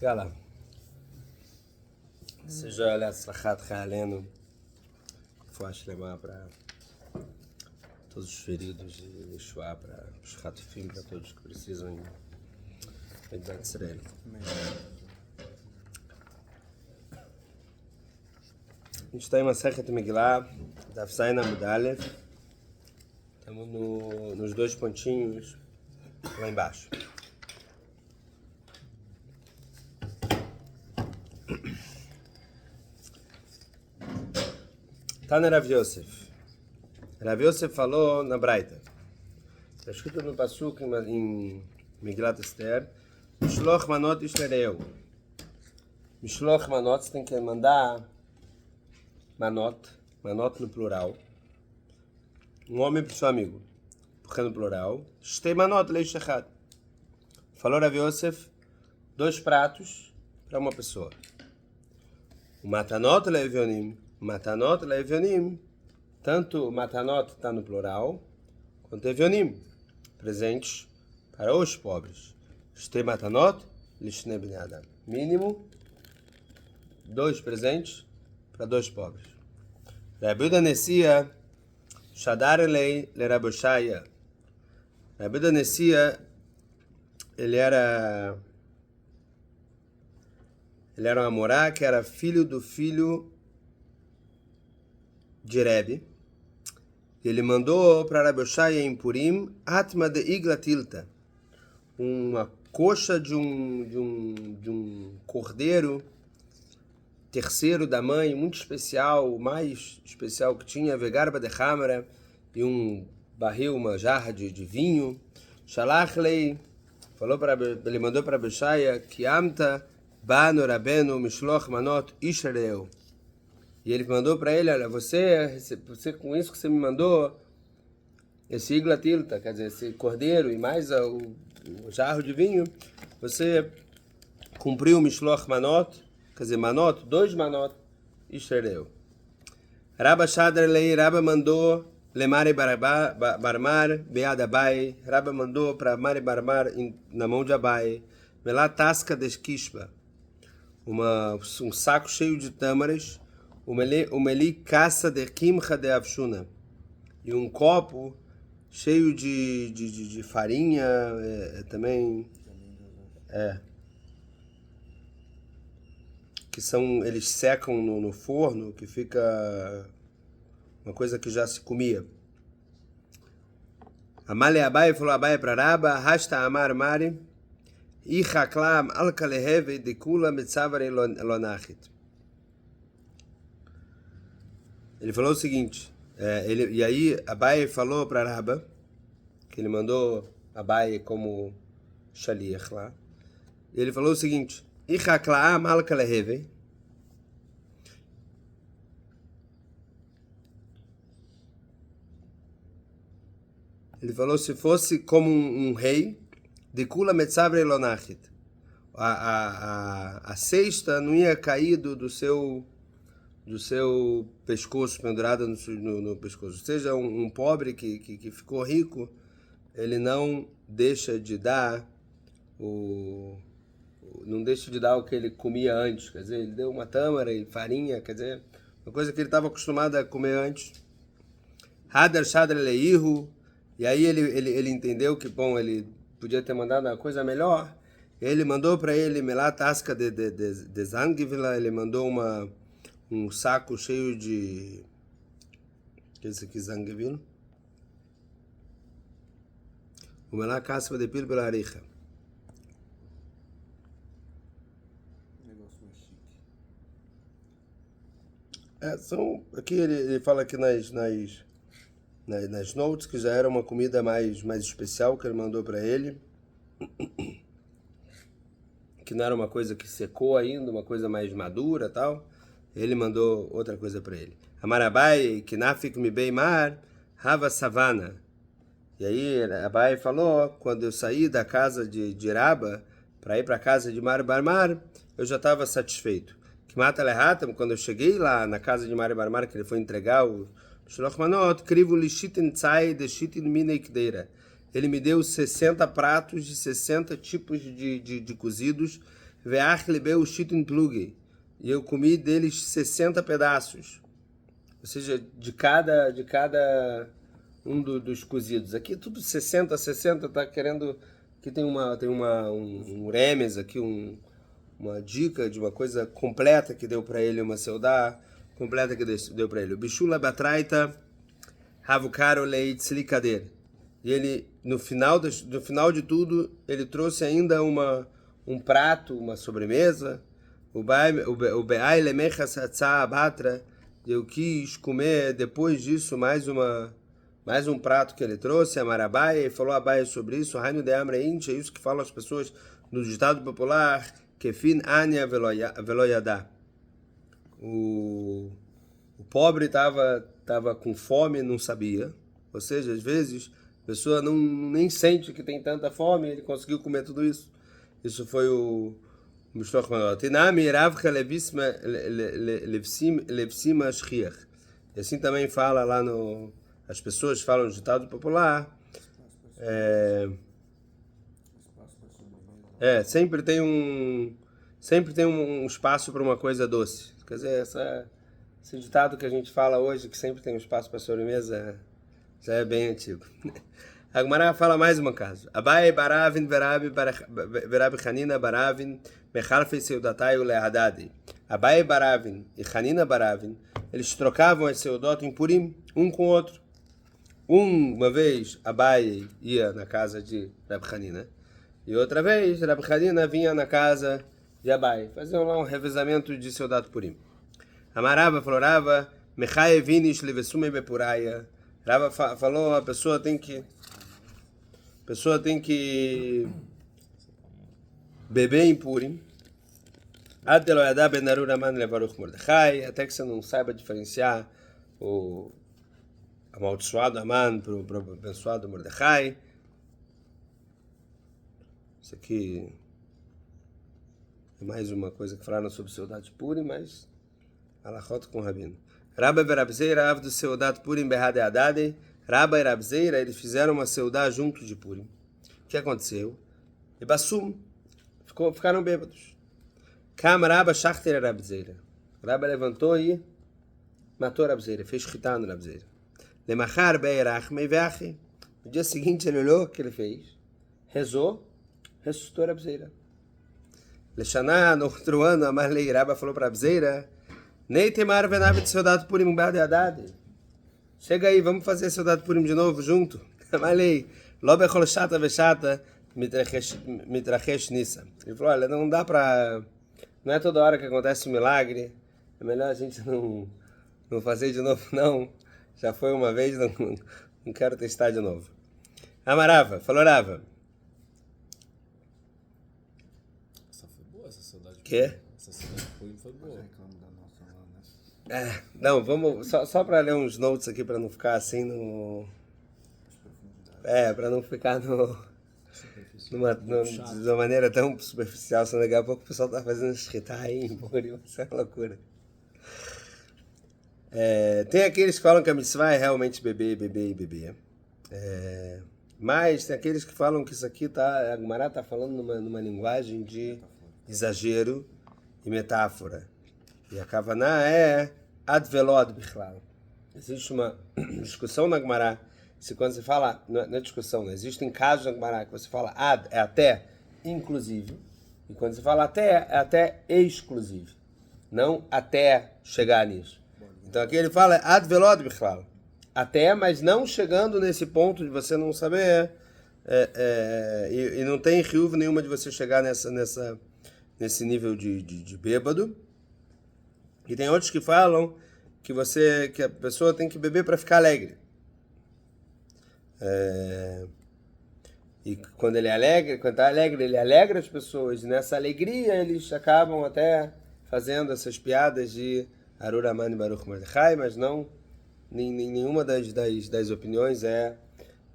יאללה. seja להצלחת חיילינו, רפואה שלמה para todos os feridos de Yeshua, para os Hatufim, para todos que precisam em Medidat Sereno. A gente está em Masechet Megillah, Daf Zayin Amud Aleph. Estamos nos dois pontinhos lá embaixo. Tana Rav Yosef. Rav Yosef falou na Braita. Está escrito no Pasuk em Megillat Esther: Mishloch manot ishlereu. Mishloch manot, você tem que mandar manot no plural. Um homem para o seu amigo. Porque no plural. Shtei manot leish echad. Falou Rav Yosef, 2 pratos para uma pessoa. O matanot le'evionim. Matanot le'evionim. Tanto matanot está no plural, quanto evionim, presentes para os pobres. Shtei matanot lishnei bnei adam. Mínimo 2 presentes para 2 pobres. Rabi Yehuda Nessia Shadar elei leRabi Oshaya. Rabi Yehuda Nessia, ele era um Amorá que era filho do filho de Rebbe. Ele mandou para Rabi Oshaya em Purim Atma de Iglatilta, uma coxa de um cordeiro terceiro da mãe, muito especial, o mais especial que tinha, Vegarba de Hamara, e um barril, uma jarra de vinho. Shalachlei, ele mandou para Rabi Oshaya que Amta Banu Rabenu Mishloch Manot Ishreu. E ele mandou para ele: olha, você com isso que você me mandou, esse iglatilta, quer dizer, esse cordeiro e mais o jarro de vinho, você cumpriu o Mishloch Manot, quer dizer, Manot, 2 Manot, e xereu. Rabba Shadar Lei, Rabba mandou Lemare Barmar, Bead Abai, Rabba mandou para Mare Barmar na mão de Abai, Melá Tasca de Esquispa, um saco cheio de tâmaras, o meli caça de Kimcha de Avshuna, e um copo cheio de farinha, também, que eles secam no forno, que fica uma coisa que já se comia. Amale Abai falou Abai para Rabba, Hashta Amar Mari, Ichaklam Alkaleheve de Kula Metzavari Lonachit. Ele falou o seguinte, e aí Abai falou para Rabba, que ele mandou Abai como shaliach lá, ele falou o seguinte: Ichaklaam alkaleheve. Ele falou se fosse como um rei, de kula metzavre lonachit, a cesta não ia cair do seu pescoço, pendurada no pescoço. Ou seja, um pobre que ficou rico, ele não deixa de dar o que ele comia antes. Quer dizer, ele deu uma tâmara e farinha, quer dizer, uma coisa que ele estava acostumado a comer antes. Hadar Shadar Leihu. E aí ele entendeu que, bom, ele podia ter mandado uma coisa melhor. Ele mandou para ele Melá Tasca de Zangivila, ele mandou um saco cheio de... O que é isso aqui, Zangivila? O Melá Caspa de Pil pela Aricha. Aqui ele fala que nas notes que já era uma comida mais especial que ele mandou para ele, que não era uma coisa que secou ainda, uma coisa mais madura, tal. Ele mandou outra coisa para ele. Amarabai kinafik mi beimar hava savana. E aí Abai falou: quando eu saí da casa de Rabba para ir para a casa de Mar Barmar, eu já estava satisfeito. Quando eu cheguei lá na casa de Mari Barmar, que ele foi entregar o Shloch Manot, crivo lishitin tzai de shitin mineikdeira. Ele me deu 60 pratos de 60 tipos de cozidos Ve'ach libeu shitin plugi. E eu comi deles 60 pedaços. Ou seja, de cada um dos cozidos. Aqui tudo 60, tá querendo... Aqui tem um remes, aqui uma dica de uma coisa completa que deu para ele, uma seudá completa que deu para ele. O Bishula Batraita Havukaro Leitzlikader. E ele, no final de tudo, ele trouxe ainda um prato, uma sobremesa. O Be'ai Lemechas Hatzah Abatra. Eu quis comer depois disso mais um prato que ele trouxe, a Marabai, e falou a Abai sobre isso, Hainu de Amreint, é isso que falam as pessoas no ditado popular, Kefin Anya Veloyadá. O pobre estava com fome e não sabia, ou seja, às vezes a pessoa nem sente que tem tanta fome, ele conseguiu comer tudo isso. Isso foi o Mishloach Manot. Tinami Ravcha Levsima Shriach. E assim também fala lá no... As pessoas falam no ditado popular. Sempre tem um espaço para uma coisa doce. Quer dizer, esse ditado que a gente fala hoje, que sempre tem um espaço para sobremesa, já é bem antigo. A Gemara fala mais um caso. Abai Baravin Verabi Hanina Baravin Mechalfei Seudatai Ulehadadi. Abai Baravin e Hanina Baravin, eles trocavam as seudot em Purim, um com o outro. Uma vez Abai ia na casa de Rabi Hanina e outra vez Rabi Hanina vinha na casa de Abai. Faziam lá um revezamento de seudat Purim. Amarava falou, Rava, Mechai Vinish Levesume Bepuraya. Rava falou, a pessoa tem que beber em Purim, até que você não saiba diferenciar o amaldiçoado Aman para o abençoado Mordecai. Isso aqui é mais uma coisa que falaram sobre o Seudat Purim, mas alachot com o Rabino. Rabba e Rabzeira, Avdo Seudat Purim Behade Adade. Rabba e Rabzeira, eles fizeram uma seudá junto de Purim. O que aconteceu? E Bassum ficaram bêbados. Kam Rabba Shachter Rabzeira. Rabba levantou e matou Rabzeira, fez chitar no Rabzeira. Lemachar Beirach Meiveachi. No dia seguinte ele olhou o que ele fez, rezou, ressuscitou Rabzeira. Leshaná, no outro ano, Amarlei Rabba falou para Rabzeira: Neitemar Venavet Seudat Purim Behade Adade. Chega aí, vamos fazer Seudat Purim de novo, junto? Malei, Lobechol Shata Veshata Mitrachesh Nissa. Ele falou, olha, não dá pra... Não é toda hora que acontece um milagre. É melhor a gente não fazer de novo, não. Já foi uma vez, não quero testar de novo. Amarava, falou Rava. Essa foi boa, essa Seudat. Quê? Essa Seudat Purim foi boa. Não, vamos só para ler uns notes aqui para não ficar assim no... para não ficar de uma maneira tão superficial, senão daqui a pouco o pessoal tá fazendo escritar aí em Purim, isso é uma loucura. Tem aqueles que falam que a mitzvah é realmente beber. Mas tem aqueles que falam que isso aqui a Gemara tá falando numa linguagem de exagero e metáfora. E a Kavaná é ad velod bichlal. Existe uma discussão na Gemara, se quando você fala, não é discussão, não. Existem casos na Gemara que você fala ad, é até, inclusive, e quando você fala até, é até exclusive, não até chegar nisso. Então aqui ele fala ad velod bichlal, até, mas não chegando nesse ponto de você não saber, e não tem riuva nenhuma de você chegar nesse nível de bêbado. E tem outros que falam que a pessoa tem que beber para ficar alegre. E quando ele é alegre, quando está alegre, ele alegra as pessoas. E nessa alegria eles acabam até fazendo essas piadas de Arur Aman e Baruch Mordechai, mas não, nenhuma das opiniões é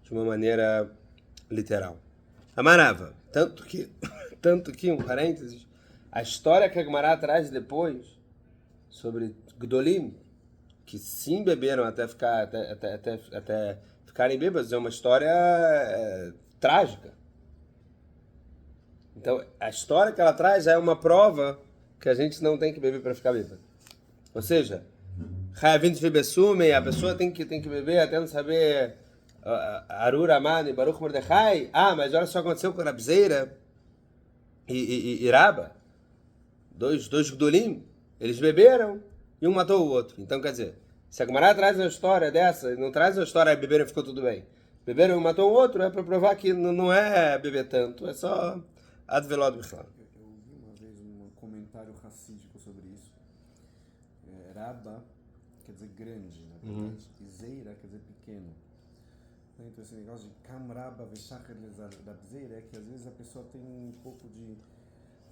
de uma maneira literal. Amarava, tanto que, um parênteses, a história que a Gemara traz depois sobre Gdolim, que sim beberam até ficarem bêbados, é uma história trágica. Então, a história que ela traz já é uma prova que a gente não tem que beber para ficar bêbado. Ou seja, Chayavin Tfibesumei, a pessoa tem que beber até não saber Arur Amani, Baruch Mordechai. Mas olha só o que aconteceu com a Rabzeira e Raba. Dois Gdolim, eles beberam e um matou o outro. Então, quer dizer, se a Gemara traz uma história dessa, não traz uma história, beberam e ficou tudo bem. Beberam e um matou o outro, é para provar que não é beber tanto, é só advelod bichlal. Eu ouvi uma vez um comentário racídico sobre isso. Raba quer dizer grande, na verdade, e Zeira quer dizer pequeno. Então esse negócio de Kamraba Veshachar Rabzeira é que às vezes a pessoa tem um pouco de...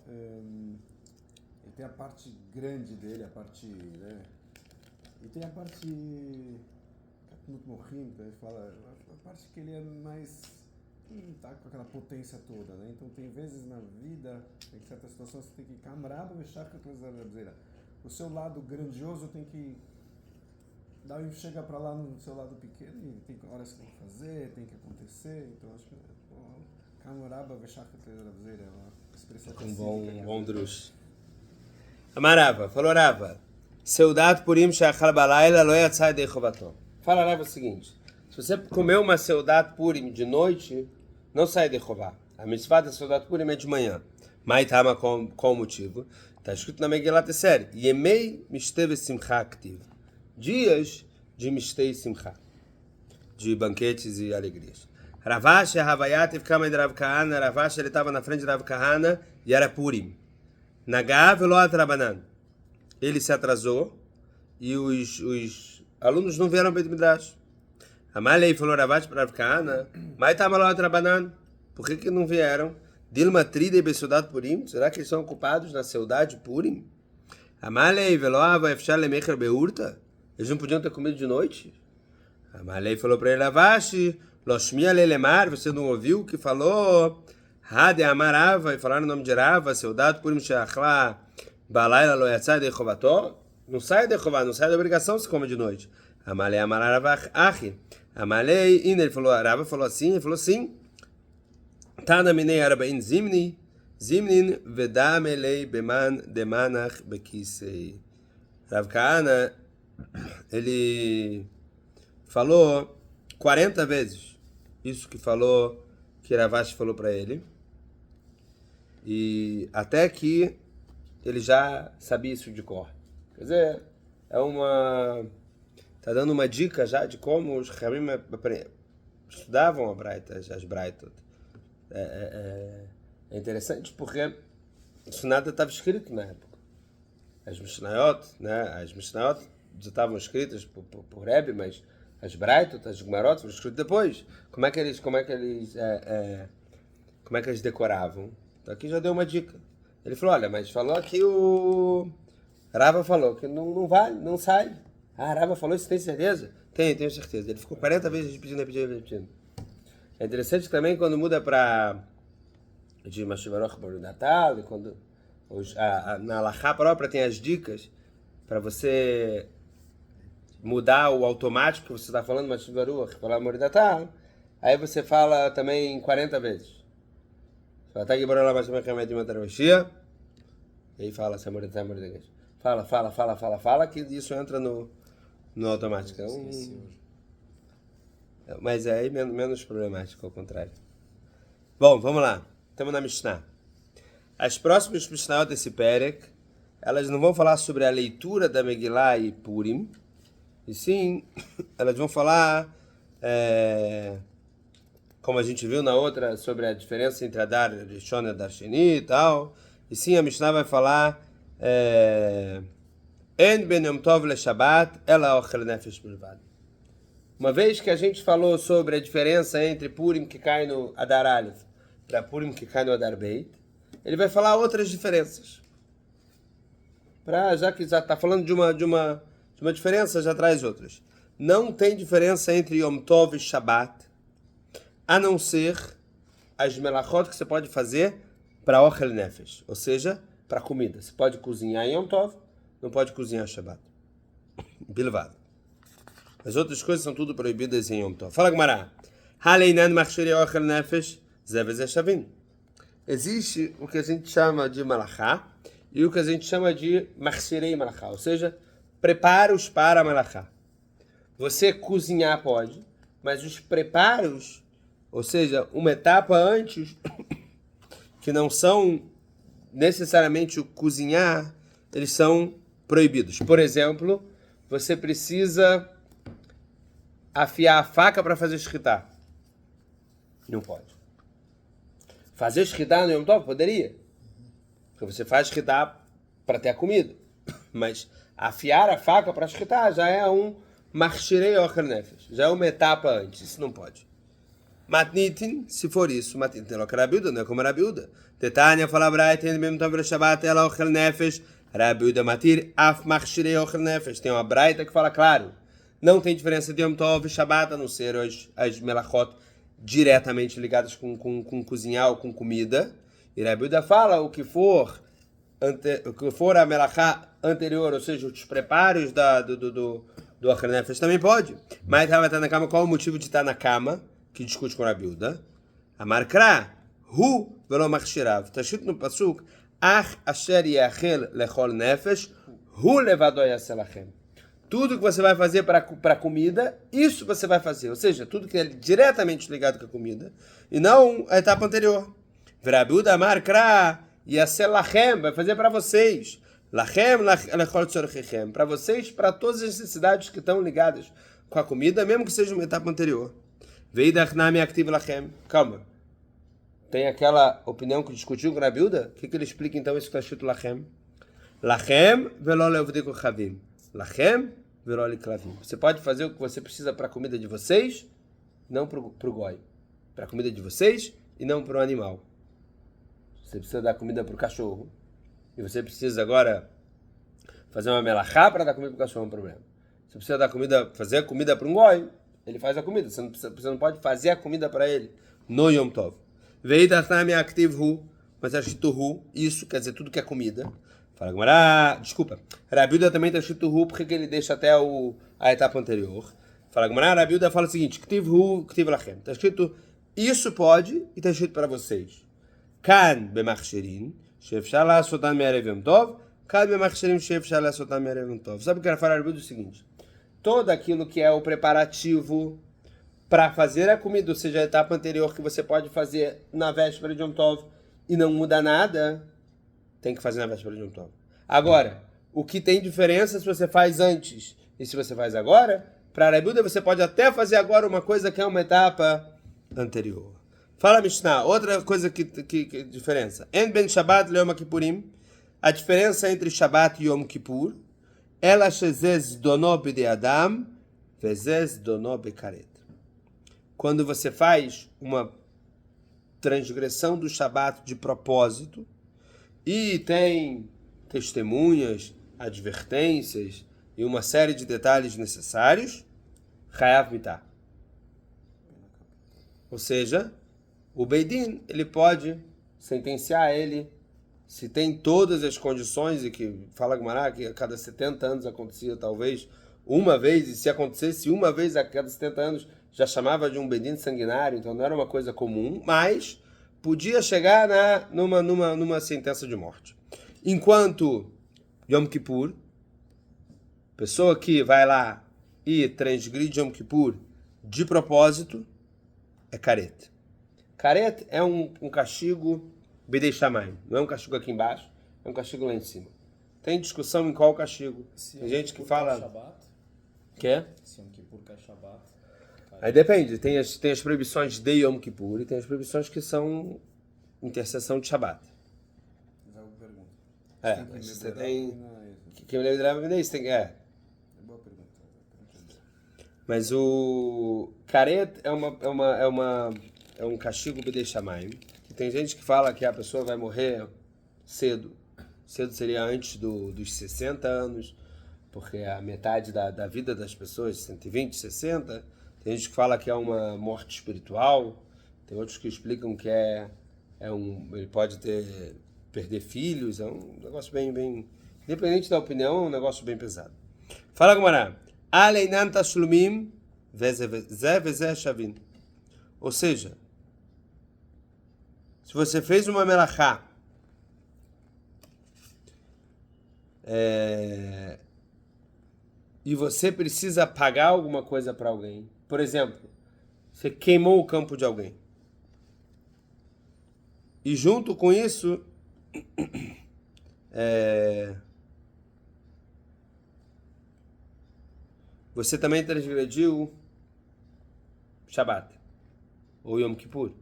ele tem a parte grande dele, a parte... né? E tem a parte... Katnut Mohim, que ele fala, a parte que ele é mais... não tá com aquela potência toda, né? Então tem vezes na vida, em certas situações, você tem que Kamraba Veshachar Rabzeira. O seu lado grandioso tem que... daí chega para lá no seu lado pequeno e tem horas que tem que fazer, tem que acontecer, então acho que Kamuraba Veshachar Rabzeira é uma expressão Um bom drush. Amarava, falou Rava, Seudat Purim Sheachal Balayla Lo Yatzai Dei Chovato. Fala Rava o seguinte, se você comeu uma Seudat Purim de noite, não sai de Chová. A mitzvah da Seudat Purim é de manhã. Maitama, qual o motivo? Está escrito na Megillat Esther, Yemei Mishteve Simcha Aktiv. Dias de Mishtei Simcha, de banquetes e alegrias. Ravash Havayat Ivkama de Rav Kahana. Ravash, ele estava na frente de Rav Kahana e era Purim. Nagav Loat Rabanan. Ele se atrasou e os alunos não vieram ao Beit Midrash. Amalei falou Ravash para Rav Kahana, Maitama Loat Rabanan. Por que não vieram? Dilma Trida e Beseudat Purim. Será que eles são ocupados na Seudat Purim? Amalei Veloava Efshar Lemecher Beurta. Eles não podiam ter comido de noite? A Malei falou para ele, Ravashi, Loshmia Lelemar, você não ouviu que falou? Hade Amarava, e falaram o nome de Rava, Seudat Purim Sheachla, Balayla Lo Yatzai de Chovató? Não sai de Chová, não sai da obrigação se come de noite. A Malei Amarava Achi. A Malei, ele falou, Rava falou assim, ele falou sim. Tana Minei Arabain Zimni, Zimnin Vedamelei Beman Demanach Bekisei. Rav Kahana, ele falou 40 vezes isso que falou, que Ravash falou para ele, e até que ele já sabia isso de cor. Quer dizer, tá dando uma dica já de como os Ramim estudavam as Braitot. É interessante porque isso nada estava escrito na época. As Mishnayot, né? As Mishnayot já estavam escritas por Rebbe, mas as Braitot, as Gemarot foram escritas depois. Como é que eles decoravam? Então aqui já deu uma dica. Ele falou, olha, mas falou aqui o Rava falou que não vale, não sai. Rava falou isso, tem certeza? Tenho certeza. Ele ficou 40 vezes repetindo. É interessante também quando muda para de Mashivaroch para o Natal, e quando na Alachá própria tem as dicas para você mudar o automático que você está falando, Mashivaroch para o Natal, aí você fala também 40 vezes. E aí fala, fala, que isso entra no automático. Mas é aí menos problemático, ao contrário. Bom, vamos lá. Estamos na Mishnah. As próximas Mishnahot desse Perek, elas não vão falar sobre a leitura da Megillah e Purim, e sim, elas vão falar, como a gente viu na outra, sobre a diferença entre a Dar Rishon e a Dar Sheni e tal. E sim, a Mishnah vai falar En ben Yom Tov le Shabbat, ela ochel nefesh bilvad. Uma vez que a gente falou sobre a diferença entre Purim que cai no Adar Aleph para Purim que cai no Adar Beit, ele vai falar outras diferenças. Já que já está falando de uma diferença, já traz outras. Não tem diferença entre Yom Tov e Shabbat, a não ser as melachot que você pode fazer para Ochel Nefesh, ou seja, para comida. Você pode cozinhar em Yom Tov, não pode cozinhar Shabbat. Bilvad. As outras coisas são tudo proibidas em Yom Tov. Fala, Gemara. Haleinan machshiri Ochel Nefesh, zevez eshavin. existe o que a gente chama de malachá e o que a gente chama de marchirei malachá, ou seja, preparos para malachá. Você cozinhar pode, mas os preparos, ou seja, uma etapa antes, que não são necessariamente o cozinhar, eles são proibidos. Por exemplo, você precisa afiar a faca para fazer shkita. Não pode. Fazer shkita no Yom Tov? Poderia. Porque você faz shkita para ter a comida. Mas afiar a faca para shkita já é um marchirei ochel nefesh. Já é uma etapa antes. Isso não pode. Matnitin, se for isso, matnitin lo Rabiuda, não é como Rabiuda. Tetania fala braita, em Yom Tov Shabbat, ela ochel nefesh. Rabiuda matir, af marchirei ochel nefesh. Tem uma braita que fala claro. Não tem diferença de Yom Tov e Shabbat, a não ser as melachot diretamente ligadas com cozinhar ou com comida. E Rabiuda fala o que for a melachá anterior, ou seja, os preparos do Ochel Nefesh também pode. Mas estava estar na cama, qual o motivo de estar na cama? Que discute com Rabiuda. Amarkra, hu velo machshirav. Está escrito no pasuk, ach asher yachel lechol nefesh, hu levado yaselachem. Tudo que você vai fazer para comida, isso você vai fazer. Ou seja, tudo que é diretamente ligado com a comida, e não a etapa anterior. Rabiuda amarkra yaselachem, vai fazer para vocês. Lachem lechol tzorchechem. Para vocês, para todas as necessidades que estão ligadas com a comida, mesmo que seja uma etapa anterior. Veidachnami active lachem. Calma. Tem aquela opinião que discutiu com a Rabiuda? O que ele explica então isso que está escrito lachem? Lachem velo leuvdiku chavim. Lachem velo liklavim. Você pode fazer o que você precisa para a comida de vocês, não para o goi. Para a comida de vocês e não para o animal. Você precisa dar comida para o cachorro. E você precisa agora fazer uma melachá para dar comida para o cachorro, é um problema. Você precisa dar comida, fazer a comida para um goi. Ele faz a comida, você não pode fazer a comida para ele no Yom Tov. Veidachnami active hu, mas está escrito hu, isso quer dizer tudo que é comida. Fala Gmará, desculpa, Rabiuda também está escrito hu, porque ele deixa até a etapa anterior. Fala Gmará, Rabiuda fala o seguinte, active hu, active lachem. Está escrito isso pode e está escrito para vocês. Kan bemachsherin, sheefshar la'asotan me'erev Yom Tov, kan bemachsherin sheefshar la'asotan me'erev Yom Tov. Sabe o que eu quero falar, Rabiuda? É o seguinte. Todo aquilo que é o preparativo para fazer a comida, ou seja, a etapa anterior que você pode fazer na véspera de Yom Tov e não muda nada, tem que fazer na véspera de Yom Tov. Agora, o que tem diferença se você faz antes e se você faz agora, para a Rabiuda você pode até fazer agora uma coisa que é uma etapa anterior. Fala Mishnah, outra coisa que diferença. En ben Shabbat le Yom Kippurim, a diferença entre Shabbat e Yom Kippur, ela shezez dono b'de Adam, vezez dono b'karet. Quando você faz uma transgressão do Shabat de propósito e tem testemunhas, advertências e uma série de detalhes necessários, chayav mitah. Ou seja, o Beidin, ele pode sentenciar ele, se tem todas as condições, e que fala Gumará que a cada 70 anos acontecia talvez uma vez, e se acontecesse uma vez a cada 70 anos, já chamava de um Beidin sanguinário, então não era uma coisa comum, mas podia chegar numa sentença de morte. Enquanto Yom Kippur, pessoa que vai lá e transgride Yom Kippur de propósito, é caret. Caret é um castigo bidei shamayim, não é um castigo aqui embaixo, é um castigo lá em cima. Tem discussão em qual castigo. Tem gente que fala... Quê? Se Yom Kippur cai Shabbat. Aí depende, tem as proibições de Yom Kippur e tem as proibições que são interseção de Shabbat. Você tem... Quem me lembra isso tem... É boa pergunta. Mas o Karet é um castigo bidei shamayim. Tem gente que fala que a pessoa vai morrer cedo. Cedo seria antes dos 60 anos, porque a metade da vida das pessoas, 120, 60. Tem gente que fala que é uma morte espiritual. Tem outros que explicam que ele pode perder filhos. É um negócio bem... Independente da opinião, é um negócio bem pesado. Fala, Gumará. Aleinan tashlumim veze shavin. Ou seja, Se você fez uma melachá e você precisa pagar alguma coisa para alguém, por exemplo, você queimou o campo de alguém. E junto com isso, você também transgrediu Shabat ou Yom Kippur.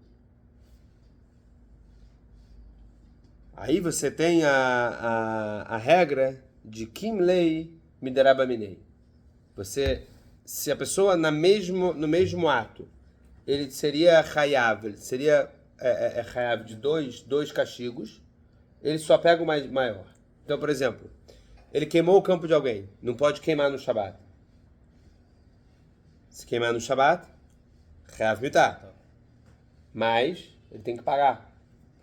Aí você tem a regra de Kim Lei Mideraba Minei. Se a pessoa no mesmo ato, ele seria Hayav, ele seria Hayav de dois castigos, ele só pega o maior. Então, por exemplo, ele queimou o campo de alguém, não pode queimar no Shabat. Se queimar no Shabat, Hayav Mitah. Mas ele tem que pagar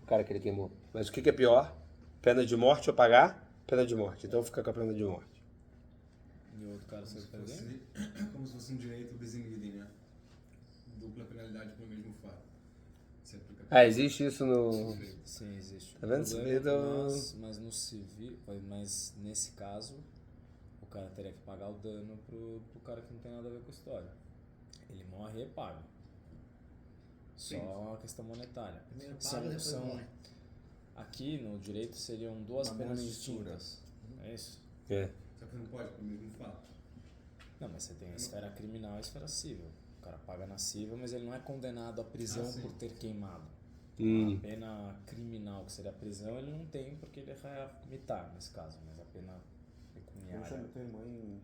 o cara que ele queimou. Mas o que é pior? Pena de morte ou pagar? Pena de morte. Então fica com a pena de morte. E o outro cara sabe fazer? Como se fosse um direito bezinguidi, né? Dupla penalidade pelo mesmo fato. Você aplica Existe isso no... Sim, existe. Tá vendo? Mas no civil, mas nesse caso, o cara teria que pagar o dano pro cara que não tem nada a ver com a história. Ele morre e paga. Só uma questão monetária. Aqui no direito seriam duas penas distintas. É isso? Só que não pode pelo mesmo fato. Não, mas você tem a esfera criminal e a esfera civil. O cara paga na civil, mas ele não é condenado à prisão por ter queimado. A pena criminal, que seria a prisão, ele não tem porque ele é militar nesse caso, mas a pena pecuniária. Eu chamo o termo em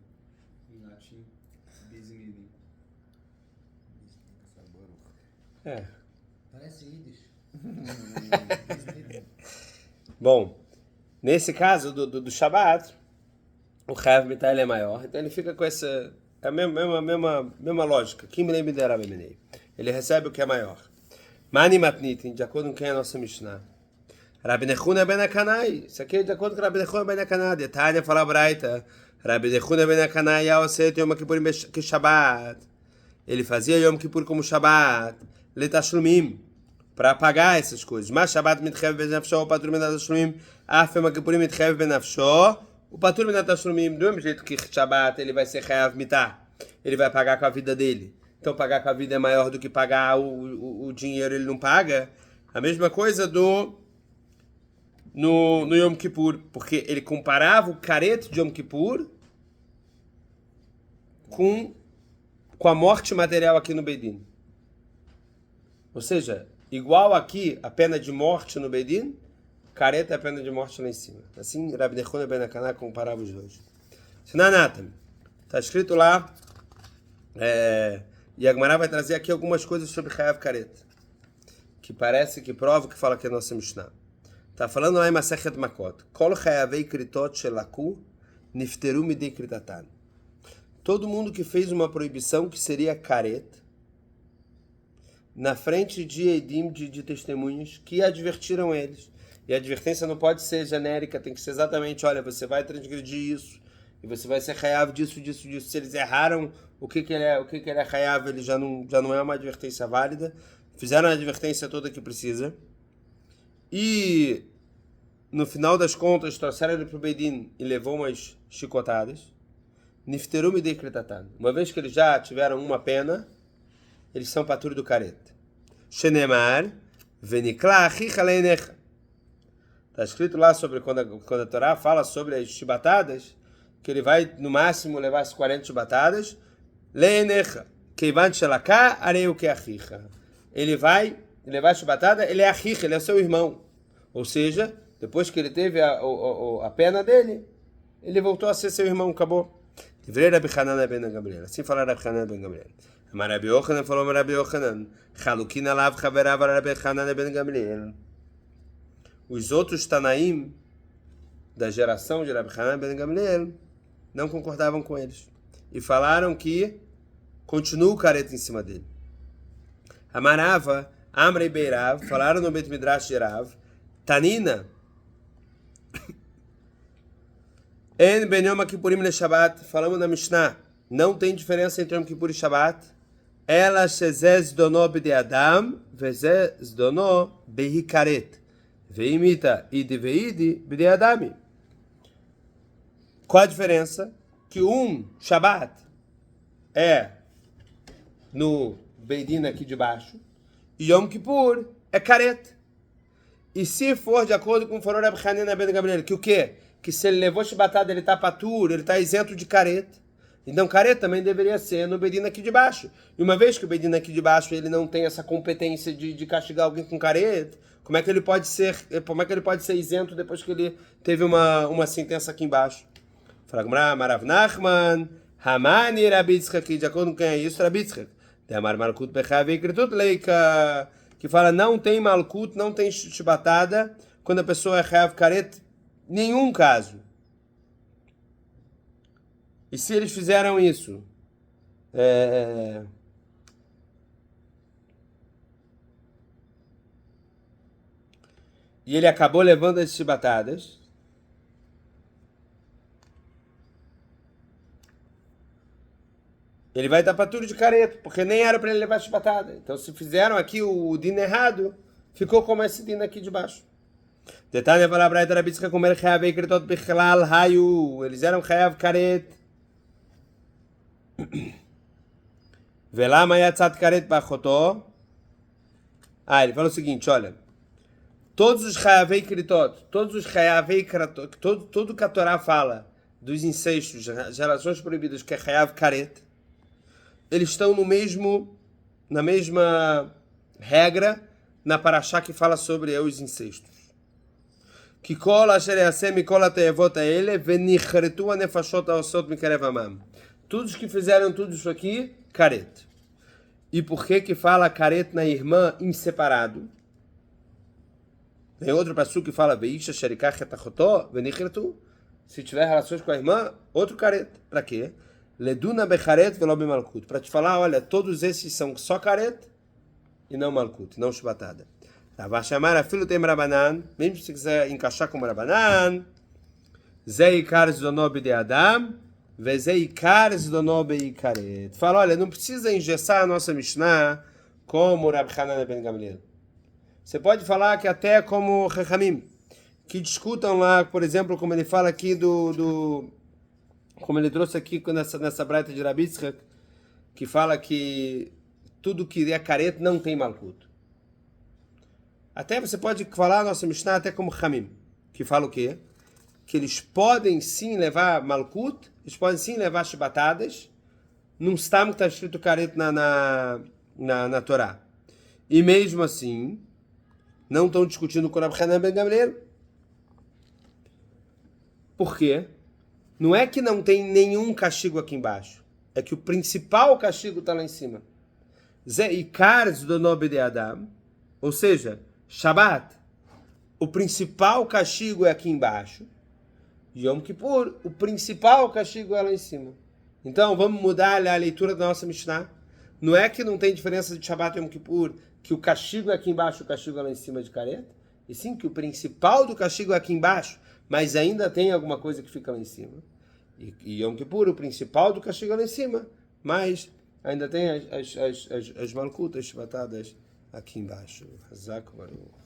Latim, bezinguidi. Parece Yiddish. Bom, nesse caso do Shabat, o Hayav Mitah é maior, então ele fica com essa... É a mesma lógica. Kim Lei Mideraba Minei. Ele recebe o que é maior. Mani Matnitin, de acordo com quem é a nossa Mishnah. Rabi Nechuna ben Akanai. Isso aqui é de acordo com Rabi Nechuna ben Akanai. Detalhe, fala Braita. Rabi Nechuna ben Akanai Yaoset Yom Kippurim que Shabat. Ele fazia Yom Kippur como Shabat. Letashlumim. Para pagar essas coisas. Mas Shabat mitchev ben nafsho, o patur minat tashlumim. Af Yom Kippurim mitchev ben nafsho. O patur minat tashlumim, do mesmo jeito que Shabat, ele vai ser Hayav Mitah. Ele vai pagar com a vida dele. Então pagar com a vida é maior do que pagar o dinheiro, ele não paga. A mesma coisa no Yom Kippur, porque ele comparava o careto de Yom Kippur com a morte material aqui no Beidin. Ou seja, igual aqui a pena de morte no Beidin, careta é a pena de morte lá em cima. Assim, Rabi Nechuna ben Akanai comparava os dois. Sinanatam. Está escrito lá, e a Gemara vai trazer aqui algumas coisas sobre Hayav Careta, que parece que prova o que fala aqui a nossa Mishnah. Está falando lá em Masechet Makot. Kol Hayavei Kritot Shelaku Nifteru Midei Kritatan. Todo mundo que fez uma proibição que seria careta, na frente de Edim, de testemunhas, que advertiram eles. E a advertência não pode ser genérica, tem que ser exatamente, olha, você vai transgredir isso, e você vai ser Hayav disso. Se eles erraram, o que ele é Hayav, ele já não é uma advertência válida. Fizeram a advertência toda que precisa. E, no final das contas, trouxeram ele para o Beidin e levou umas chicotadas. Nifteru midei kritatan. Uma vez que eles já tiveram uma pena, eles são patur do careta. Shenemar, venikla achicha leinecha. Está escrito lá sobre quando a Torá fala sobre as chibatadas, que ele vai, no máximo, levar as 40 chibatadas. Leinecha. Keivan shelaká areu que achicha. Ele vai levar a chibatada, ele é achicha, ele é seu irmão. Ou seja, depois que ele teve a pena dele, ele voltou a ser seu irmão, acabou. Divrei Rabi Hanan ben Gamliel. Assim fala Rabi Hanan ben Gamliel. Amar Rabi Yochanan falou Rabi Yochanan. Chalukin alav chaverav Rabi Hanan ben Gamliel. Os outros Tanaim da geração de Rabi Hanan ben Gamliel não concordavam com eles. E falaram que continua o careta em cima dele. Amarava, Amrei Beirav, falaram no Bet Midrash de Rav, Tanina, En Ben Yom Kippurim le Shabbat, falamos na Mishnah, não tem diferença entre Yom Kippur e Shabbat, ela shezez dono b'de adam, vezez dono behikaret. Veimita idi veidi b'de adami. Qual a diferença? Que Shabat é no Beidin aqui de baixo e Yom Kippur é caret. E se for de acordo com o Foror Reb Hanina ben Gamliel, que o quê? Que se ele levou chibatada, ele está patur, ele está isento de caret. Então caret também deveria ser no Beidin aqui de baixo. E uma vez que o Beidin aqui de baixo ele não tem essa competência de castigar alguém com caret, como é que ele pode ser isento depois que ele teve uma sentença aqui embaixo? Fala, Marav Nachman, Hamani Rabitzchak, de acordo com quem é isso, Rabitzchak. Tem a Malkut Bechav Ikritut Leika, que fala não tem Malkut, não tem chibatada, quando a pessoa é Chayav Karet, nenhum caso. E se eles fizeram isso? E ele acabou levando as chibatadas, ele vai estar patur de careto, porque nem era para ele levar chibatada. Então, se fizeram aqui o din errado, ficou como esse din aqui de baixo. Detalhe para a Braita Rabitzka comer chayav ekretot bichlal hayu. Eles eram chayav karet. Velama yatzat karet bachotó. Ele fala o seguinte, olha. Todos os chayavei kritot, todos os chayavei kratot, tudo que a Torá fala dos incestos, as relações proibidas, que é chayav karet, eles estão na mesma regra na paraxá que fala sobre os incestos. Que cola asher cola teevota ele venichretu anefashot aosot mikarev amam. Todos que fizeram tudo isso aqui, caret. E por que fala caret na irmã em separado? Tem outro passuco que fala veisha sherikach etachotó venichretu. Se tiver relações com a irmã, outro caret. Para quê? Leduna becharet velo malkut. Para te falar, olha, todos esses são só caret e não malkut, não chibatada. Vai chamar a filho tem rabanan, mesmo se quiser encaixar como rabanan. Zeikar zonob de Adam, vezeikar zonob caret. Fala, olha, não precisa engessar a nossa Mishnah como Rab Hanan ben Gamliel. Você pode falar que até como Chachamim, que discutam lá, por exemplo, como ele fala aqui como ele trouxe aqui nessa braita de Rabitzchak, que fala que tudo que é caret não tem malkut. Até você pode falar a nossa Mishnah até como Chamim, que fala o quê? Que eles podem sim levar malkut, eles podem sim levar chibatadas, num stam que está escrito caret na Torá. E mesmo assim, não estão discutindo com o Rab Hanan ben Gamliel. Por quê? Não é que não tem nenhum castigo aqui embaixo. É que o principal castigo está lá em cima. Zeikar zonob de Adam. Ou seja, Shabat. O principal castigo é aqui embaixo. Yom Kippur. O principal castigo é lá em cima. Então, vamos mudar a leitura da nossa Mishnah. Não é que não tem diferença de Shabat e Yom Kippur, que o castigo é aqui embaixo, o castigo é lá em cima de caret. E sim que o principal do castigo é aqui embaixo, mas ainda tem alguma coisa que fica lá em cima. E Yom Kippur, o principal do castigo é lá em cima, mas ainda tem as malkutas, as batadas aqui embaixo. Hazak Baruch.